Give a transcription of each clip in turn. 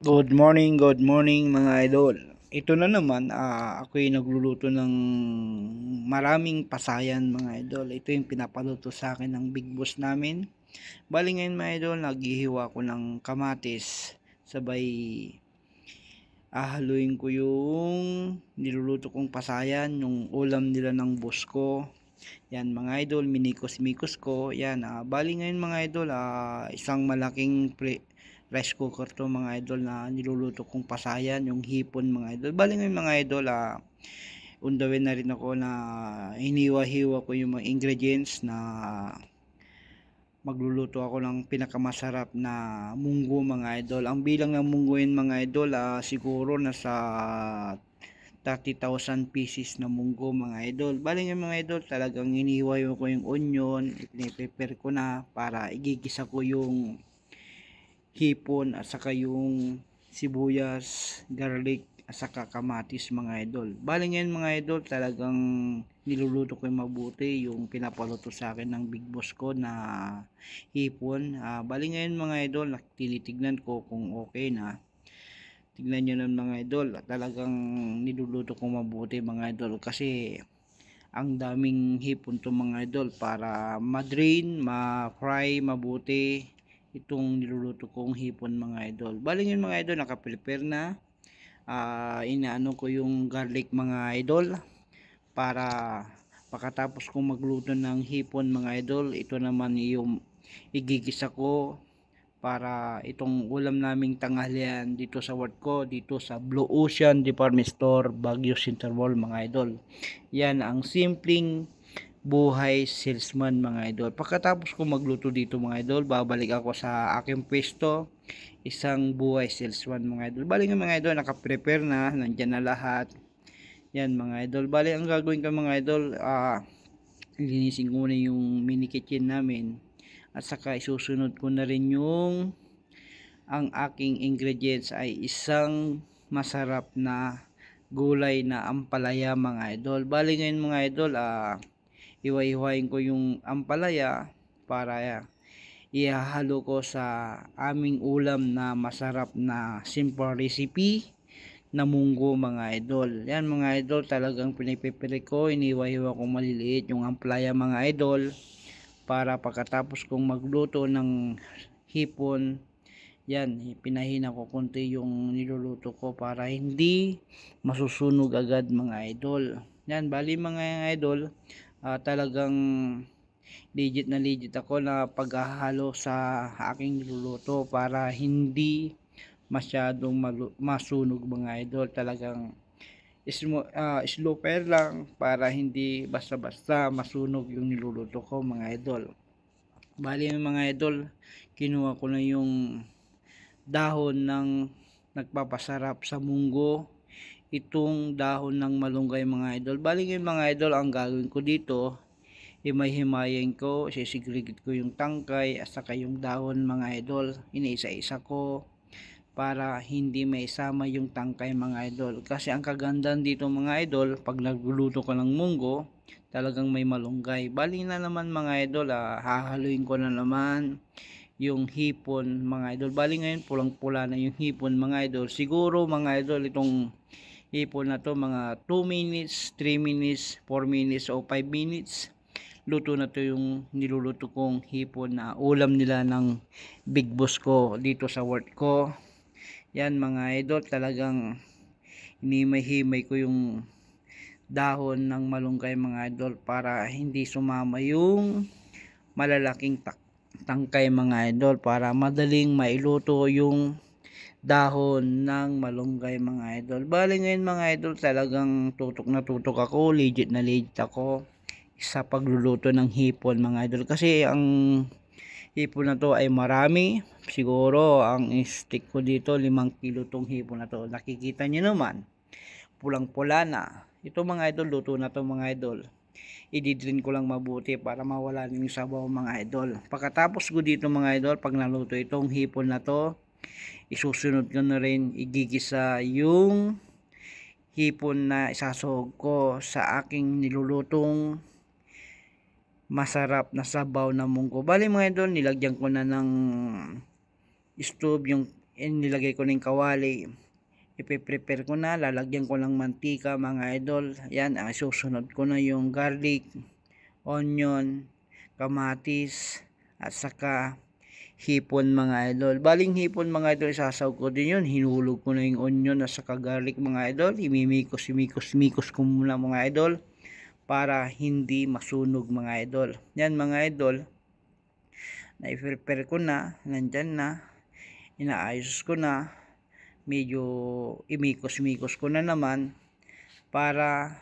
Good morning mga idol. Ito na naman, ako'y nagluluto ng maraming pasayan mga idol. Ito yung pinapaluto sa akin ng big boss namin. Bali ngayon mga idol, naghihiwa ko ng kamatis. Sabay ahaluin ko yung niluluto kong pasayan, yung ulam nila ng boss ko. Yan mga idol, minikos-mikos ko. Yan, bali ngayon mga idol, isang malaking rice cooker to mga idol na niluluto kong pasayan, yung hipon mga idol. Bali ngayon mga idol, undawin na rin ako na hiniwa-hiwa ko yung mga ingredients na magluluto ako ng pinakamasarap na munggo mga idol. Ang bilang ng munggoin mga idol, siguro nasa 30,000 pieces na munggo mga idol. Bali nga mga idol, talagang inihiwa ko yung onion, i-prepare ko na para igigisa ko yung hipon at saka yung sibuyas, garlic at saka kamatis mga idol. Bali ngayon mga idol, talagang niluluto ko yung mabuti yung pinapaluto sa akin ng big boss ko na hipon. Bali ngayon mga idol, tinitignan ko kung okay na. Tignan nyo ng mga idol, talagang niluluto ko mabuti mga idol kasi ang daming hipon to mga idol para ma-drain, ma-fry mabuti itong niluluto kong hipon mga idol. Bali yun mga idol, naka-prepare na. Inaano ko yung garlic mga idol para pagkatapos kong magluto ng hipon mga idol, ito naman yung igigisa ko para itong ulam naming tanghalian dito sa work ko, dito sa Blue Ocean Department Store, Baguio Center Mall mga idol. Yan ang simpleng buhay salesman mga idol. Pagkatapos ko magluto dito mga idol, babalik ako sa aking pwesto, isang buhay salesman mga idol. Bali nga mga idol, naka-prepare na, nandyan na lahat. Yan mga idol. Bali ang gagawin ko mga idol, linisin ko na yung mini kitchen namin at saka isusunod ko na rin yung ang aking ingredients ay isang masarap na gulay na ampalaya mga idol. Bali ngayon mga idol, iwa-iwain ko yung ampalaya para ihahalo ko sa aming ulam na masarap na simple recipe na munggo mga idol. Yan mga idol, talagang pinipipili ko, iniwa-iwa ko maliliit yung ampalaya mga idol para pagkatapos kong magluto ng hipon, yan, pinahina ko konti yung niluluto ko para hindi masusunog agad mga idol. Yan, bali mga idol, talagang legit na legit ako na paghahalo sa aking niluluto para hindi masyadong masunog mga idol. Talagang slow fire lang para hindi basta-basta masunog yung niluluto ko mga idol. Bali mga idol, kinuha ko na yung dahon ng nagpapasarap sa munggo, itong dahon ng malunggay mga idol. Bali ngayon mga idol, ang gagawin ko dito, himay-himayin ko, sisigligit ko yung tangkay at saka yung dahon mga idol, iniisa-isa ko para hindi maisama yung tangkay mga idol. Kasi ang kagandahan dito mga idol, pag nagluluto ko ng munggo, talagang may malunggay. Bali na naman mga idol, hahaluin ko na naman yung hipon mga idol. Bali ngayon pulang pula na yung hipon mga idol. Siguro mga idol, itong hipon na to mga 2 minutes, 3 minutes, 4 minutes o 5 minutes, luto na to yung niluluto kong hipon na ulam nila ng big boss ko dito sa work ko. Yan mga idol, talagang hinimay-himay ko yung dahon ng malunggay mga idol para hindi sumama yung malalaking tangkay mga idol, para madaling mailuto yung dahon ng malunggay mga idol. Bali ngayon mga idol, talagang tutok na tutok ako, legit na legit ako sa pagluluto ng hipon mga idol, kasi ang hipon na to ay marami. Siguro ang stick ko dito 5 kilo tong hipon na to. Nakikita nyo naman, pulang pula na. Ito mga idol, luto na to mga idol. I-drain ko lang mabuti para mawala yung sabaw mga idol. Pagkatapos ko dito mga idol, pag naluto itong hipon na to, isusunod ko na rin igigisa yung hipon na isasahog ko sa aking nilulutong masarap na sabaw na munggo. Bali mga idol, nilagyan ko na ng stove yung nilagay ko na yung kawali. Ipe-prepare ko na, lalagyan ko ng mantika mga idol. Yan, ang susunod ko na yung garlic, onion, kamatis, at saka hipon mga idol. Baling hipon mga idol, isasaw ko din yun. Hinulog ko na yung onion at saka garlic mga idol. Imimikos ko muna mga idol para hindi masunog mga idol. Yan mga idol, na-prepare ko na, nandyan na, inaayos ko na, medyo imikos ko na naman para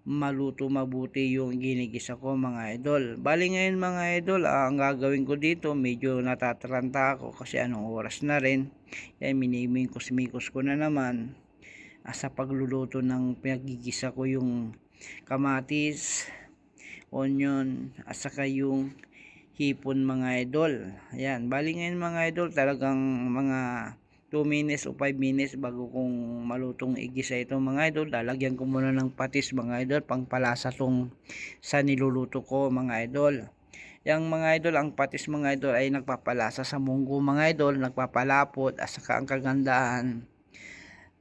maluto mabuti yung ginigisa ko mga idol. Bali ngayon mga idol, ang gagawin ko dito, medyo natataranta ako kasi anong oras na rin. Yan, minimikos ko na naman sa pagluluto ng pinagigisa ko yung kamatis, onion, at saka yung hipon mga idol. Ayan, bali ngayon mga idol, talagang mga 2 minutes o 5 minutes bago kong malutong igisa ito mga idol. Lalagyan ko muna ng patis mga idol, pangpalasa tong sa niluluto ko mga idol. Yang mga idol, ang patis mga idol ay nagpapalasa sa munggo mga idol, nagpapalapot at saka ang kagandahan,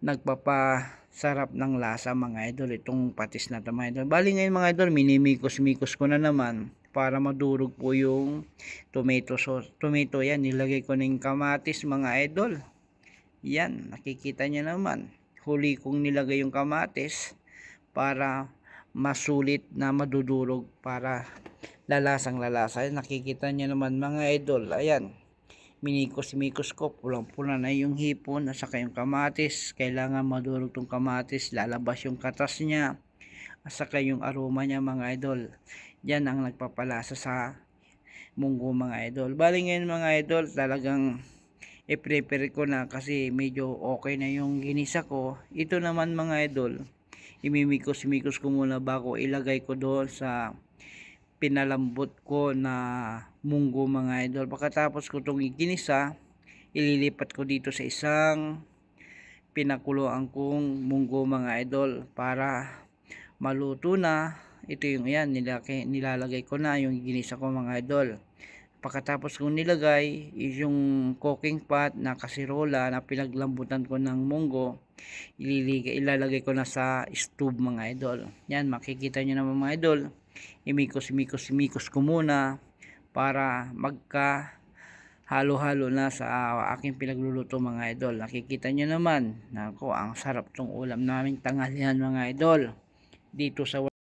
nagpapasarap ng lasa mga idol itong patis na ito mga idol. Bali ngayon mga idol, minimikos ko na naman para madurog po yung tomato sauce. Tomato yan, nilagay ko ng kamatis mga idol. Yan, nakikita nyo naman. Huli kong nilagay yung kamatis para masulit na madudurog, para lalasang lalasa. Nakikita nyo naman mga idol. Ayan, minikos ko, pulang-pula na yung hipon at saka yung kamatis. Kailangan madurog tong kamatis, lalabas yung katas niya at saka yung aroma niya mga idol. Yan ang nagpapalasa sa munggo mga idol. Bali ngayon mga idol, talagang i-prepare ko na kasi medyo okay na yung ginisa ko. Ito naman mga idol, imimikos ko muna bago ilagay ko doon sa pinalambot ko na munggo mga idol. Pagkatapos ko itong ginisa, ililipat ko dito sa isang pinakuluan kong munggo mga idol para maluto na. Ito yung yan, nilalagay ko na yung ginisa ko mga idol. Pagkatapos kong nilagay is yung cooking pot na kasirola na pinaglambutan ko ng munggo, ilalagay ko na sa stove mga idol. Yan, makikita nyo naman mga idol, imikos ko muna para magka halo-halo na sa aking pinagluluto mga idol. Nakikita nyo naman, nako, ang sarap tong ulam naming tanghalian mga idol dito sa